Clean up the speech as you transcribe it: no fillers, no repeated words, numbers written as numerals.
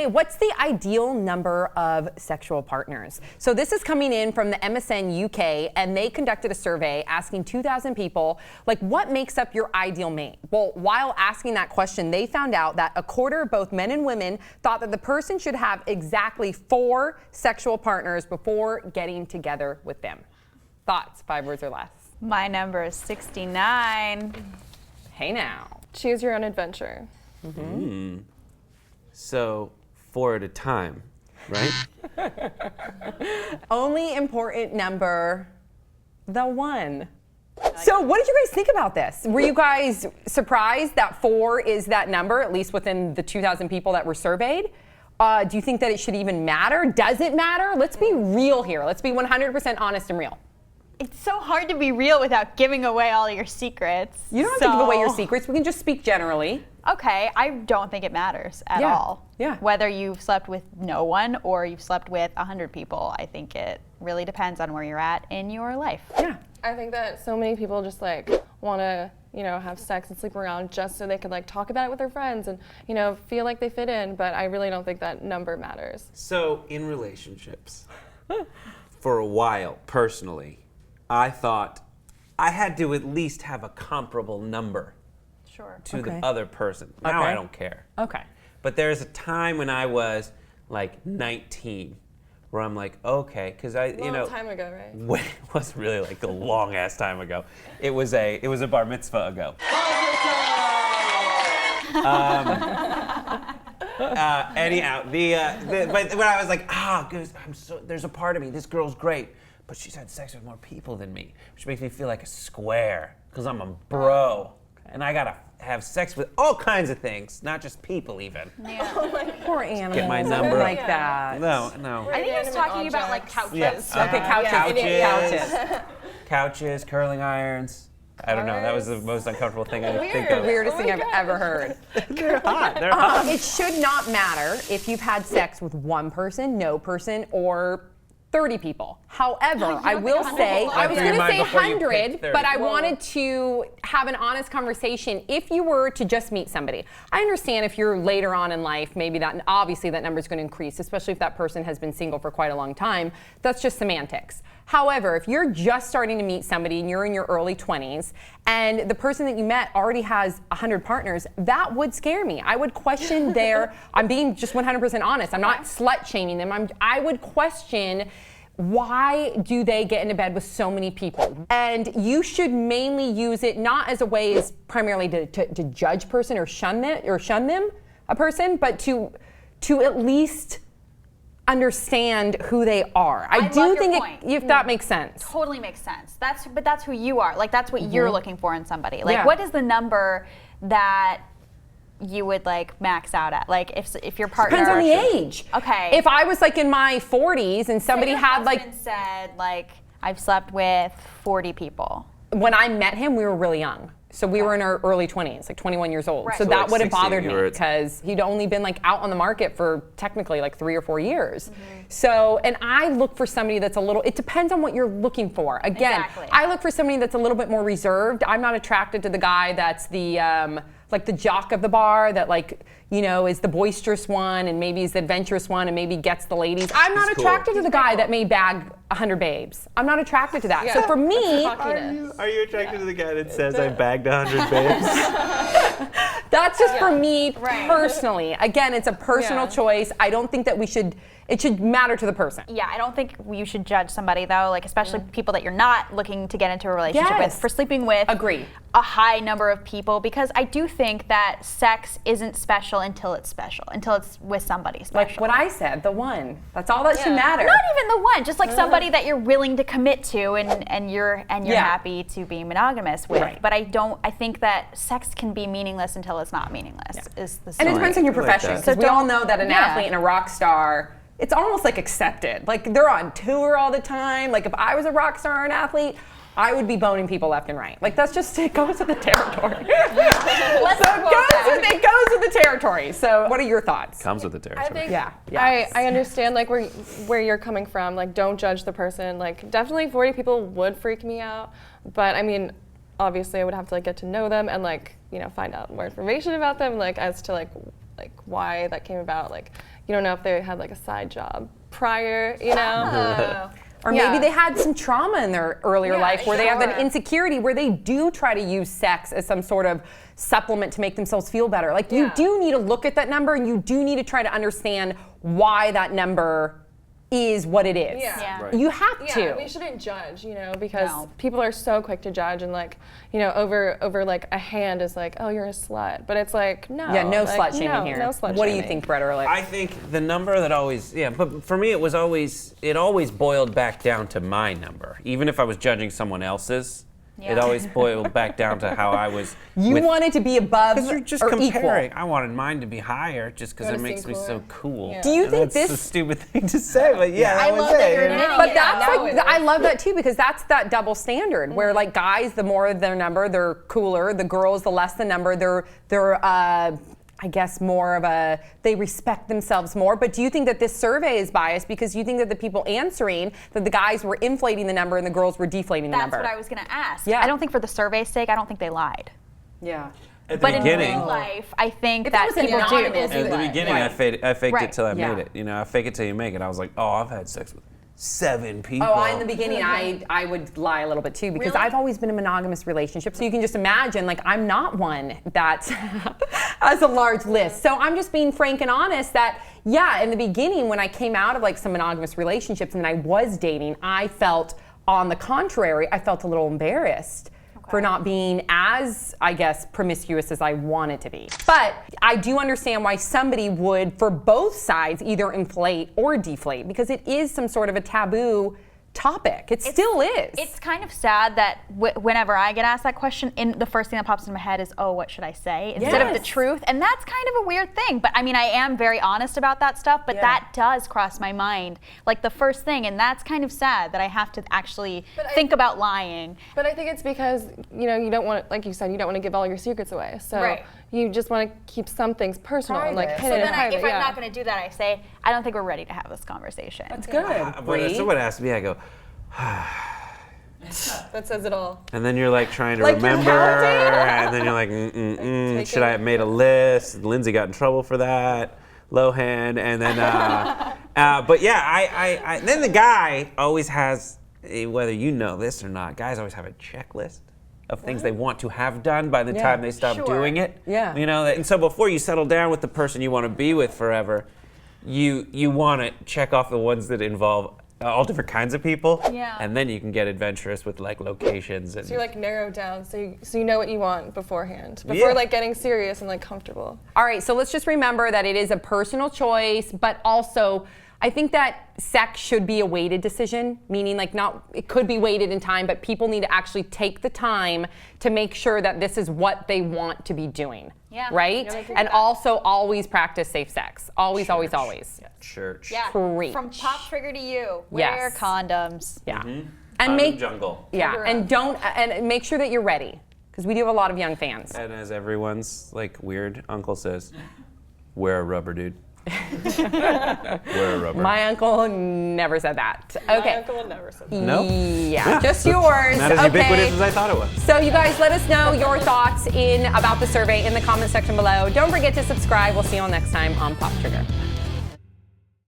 what's the ideal number of sexual partners? So this is coming in from the MSN UK, and they conducted a survey asking 2,000 people, like, what makes up your ideal mate? Well, while asking that question, they found out that a quarter of both men and women thought that the person should have exactly 4 sexual partners before getting together with them. Thoughts, 5 words or less? My number is 69. Hey now. Choose your own adventure. So 4 at a time, right? Only important number, the 1. So what did you guys think about this? Were you guys surprised that 4 is that number, at least within the 2,000 people that were surveyed? Do you think that it should even matter? Does it matter? Let's be real here. Let's be 100% honest and real. It's so hard to be real without giving away all your secrets. You don't have to give away your secrets. We can just speak generally. Okay, I don't think it matters at all. Yeah. Whether you've slept with no one or you've slept with 100 people, I think it really depends on where you're at in your life. Yeah. I think that so many people just like want to, have sex and sleep around just so they could like talk about it with their friends and, feel like they fit in. But I really don't think that number matters. So in relationships, for a while, personally, I thought I had to at least have a comparable number to the other person. Now I don't care. Okay. But there's a time when I was like 19 where I'm like, okay, because Long time ago, right? When it was really like a long ass time ago. It was a bar mitzvah ago. Anyhow, but when I was like, there's a part of me, this girl's great, but she's had sex with more people than me, which makes me feel like a square, because I'm a bro, and I gotta have sex with all kinds of things, not just people even. Yeah. Poor animals. Get my number. Like that. No. I think he was talking about like couches. Yes. Okay, couches. Couches, curling irons. I don't know. That was the most uncomfortable thing I could think of. Weirdest thing I've ever heard. They're hot. They're hot. It should not matter if you've had sex with one person, no person, or 30 people. However, I will say, I was going to say 100, but I wanted to have an honest conversation. If you were to just meet somebody, I understand if you're later on in life, maybe obviously that number is going to increase, especially if that person has been single for quite a long time. That's just semantics. However, if you're just starting to meet somebody and you're in your early 20s and the person that you met already has 100 partners, that would scare me. I would question I'm being just 100% honest. I'm not slut-shaming them. I would question, why do they get into bed with so many people? And you should mainly use it not as a way as primarily to judge person or shun them, a person, but to at least understand who they are. I do think if that makes sense. Totally makes sense. But that's who you are. Like that's what you're looking for in somebody. Like what is the number that you would like max out at? Like if your partner depends on the age. Okay. If I was like in my 40s and somebody had like said like I've slept with 40 people. When I met him, we were really young. So we were in our early 20s, like 21 years old. Right. So that like would have 16, bothered me because he'd only been like out on the market for technically like 3 or 4 years. So, and I look for somebody that's it depends on what you're looking for. Again, I look for somebody that's a little bit more reserved. I'm not attracted to the guy that's the, like the jock of the bar that like, is the boisterous one and maybe is the adventurous one and maybe gets the ladies. I'm not attracted to the guy that may bag 100 babes. I'm not attracted to that. Yeah. So for me, are you attracted to the guy that says I bagged 100 babes? That's just for me personally. Again, it's a personal choice. I don't think that it should matter to the person. Yeah, I don't think you should judge somebody though, like especially people that you're not looking to get into a relationship with for sleeping with a high number of people, because I do think that sex isn't special until it's with somebody special. Like what I said, the one. That's all that should matter. Not even the one, just like somebody that you're willing to commit to and you're happy to be monogamous with. Right. But I think that sex can be meaningless until it's not meaningless. And it depends on your profession, because we all know that an athlete and a rock star, it's almost like accepted. Like they're on tour all the time. Like if I was a rock star or an athlete, I would be boning people left and right. Like that's just, it goes with the territory. It goes with the territory. So what are your thoughts? Comes with the territory. I think, I understand like where you're coming from. Like don't judge the person. Like definitely 40 people would freak me out. But I mean, obviously I would have to like get to know them and like, find out more information about them, like as to like like why that came about. Like you don't know if they had like a side job prior, you know. Or maybe they had some trauma in their earlier life where they have an insecurity where they do try to use sex as some sort of supplement to make themselves feel better. Like you do need to look at that number and you do need to try to understand why that number is what it is. Right. You have to. Yeah, we shouldn't judge, you know, because people are so quick to judge and like, you know, over like a hand is like, oh, you're a slut. But it's like, no. Yeah, no like, slut shaming here. No slut what do shaming. you think, Brett Ehrlich? I think the number that always, but for me it always boiled back down to my number. Even if I was judging someone else's, it always boiled back down to how I was. You wanted to be above Because you're just or comparing. equal. I wanted mine to be higher just because it makes me so cool. Yeah. Do you think that's a stupid thing to say, but I love that you're admitting But it. that's like, I love that too because that's that double standard where like guys, the more their number, they're cooler. The girls, the less the number, they're I guess more of a, they respect themselves more. But do you think that this survey is biased because you think that the people answering, that the guys were inflating the number and the girls were deflating the number? That's what I was going to ask. Yeah. I don't think for the survey's sake, I don't think they lied. Yeah. At the But in beginning, real life, I think If it that was people anonymous, do. at the beginning, I faked it till I Yeah. made it. You know, I fake it till you make it. I was like, oh, I've had sex with 7 people. Oh, in the beginning, I would lie a little bit too because I've always been in a monogamous relationship. So you can just imagine, like, I'm not one that has a large list. So I'm just being frank and honest that, yeah, in the beginning, when I came out of like some monogamous relationships and I was dating, I felt, on the contrary, I felt a little embarrassed for not being as, I guess, promiscuous as I wanted to be. But I do understand why somebody would, for both sides, either inflate or deflate, because it is some sort of a taboo topic. It still is. It's kind of sad that whenever I get asked that question, the first thing that pops into my head is, oh, what should I say? Instead of the truth. And that's kind of a weird thing. But I mean, I am very honest about that stuff, but that does cross my mind. Like the first thing, and that's kind of sad that I have to actually think about lying. But I think it's because, you know, you don't want, like you said, you don't want to give all your secrets away. So you just want to keep some things personal and like hidden and private. If I'm not going to do that, I say, I don't think we're ready to have this conversation. That's good. When someone asks me, I go, That says it all. and then you're like trying to remember, and then you're like, should I have made a list? Lindsay got in trouble for that. Lohan, and then, but yeah, I then the guy always has, whether you know this or not, guys always have a checklist of things they want to have done by the time they stop doing it. Yeah. You know, and so before you settle down with the person you want to be with forever, you want to check off the ones that involve all different kinds of people, and then you can get adventurous with like locations and. So you like narrow down, so you know what you want beforehand, before like getting serious and like comfortable. All right, so let's just remember that it is a personal choice, but also I think that sex should be a weighted decision, meaning like it could be weighted in time, but people need to actually take the time to make sure that this is what they want to be doing. Yeah. Right? And also always practice safe sex. Always, always, always. Church. Yeah. Preach. From pop trigger to you, Yes. wear condoms. Yeah. And And make jungle. and make sure that you're ready, because we do have a lot of young fans. And as everyone's like weird uncle says, wear a rubber, dude. Wear a rubber. My uncle never said that. Okay. My uncle would never say that. No? Yeah, just yours. Not as ubiquitous as I thought it was. So you guys, let us know your thoughts about the survey in the comment section below. Don't forget to subscribe. We'll see you all next time on Pop Trigger.